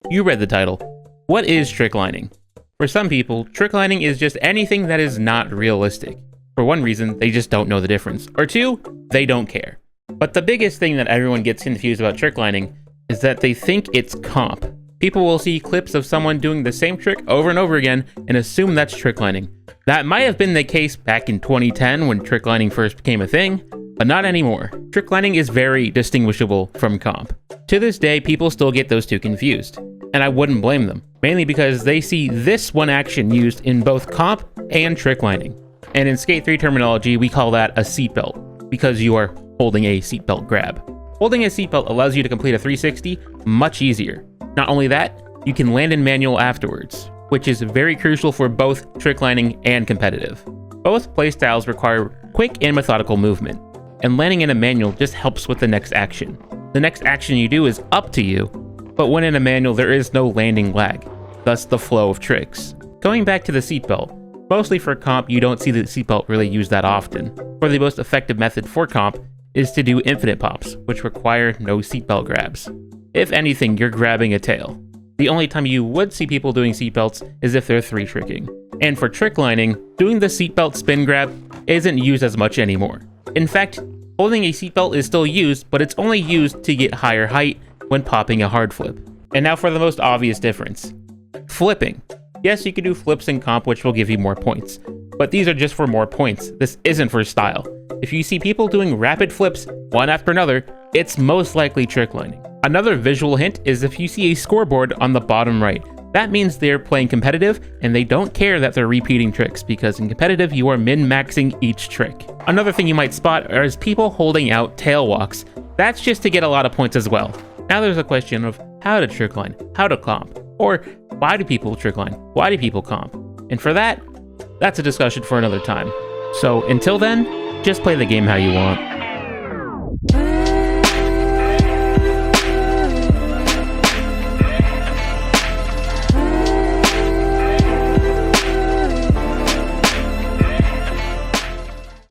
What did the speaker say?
You read the title. What is tricklining? For some people, tricklining is just anything that is not realistic. For one reason, they just don't know the difference. Or two, they don't care. But the biggest thing that everyone gets confused about tricklining is that they think it's comp. People will see clips of someone doing the same trick over and over again and assume that's tricklining. That might have been the case back in 2010 when tricklining first became a thing, but not anymore. Tricklining is very distinguishable from comp. To this day, people still get those two confused, and I wouldn't blame them, mainly because they see this one action used in both comp and tricklining. And in Skate 3 terminology, we call that a seatbelt, because you are holding a seatbelt grab. Holding a seatbelt allows you to complete a 360 much easier. Not only that, you can land in manual afterwards, which is very crucial for both tricklining and competitive. Both playstyles require quick and methodical movement, and landing in a manual just helps with the next action. The next action you do is up to you, but when in a manual there is no landing lag, thus the flow of tricks. Going back to the seatbelt, mostly for comp you don't see the seatbelt really used that often. For the most effective method for comp is to do infinite pops, which require no seatbelt grabs. If anything, you're grabbing a tail. The only time you would see people doing seatbelts is if they're 3-tricking. And for tricklining, doing the seatbelt spin grab isn't used as much anymore. In fact, holding a seatbelt is still used, but it's only used to get higher height when popping a hard flip. And now for the most obvious difference. Flipping. Yes, you can do flips in comp, which will give you more points, but these are just for more points. This isn't for style. If you see people doing rapid flips one after another, it's most likely tricklining. Another visual hint is if you see a scoreboard on the bottom right. That means they're playing competitive and they don't care that they're repeating tricks, because in competitive you are min-maxing each trick. Another thing you might spot is people holding out tail walks. That's just to get a lot of points as well. Now there's a question of how to trickline, how to comp, or why do people trickline, why do people comp? And for that, that's a discussion for another time. So until then, just play the game how you want.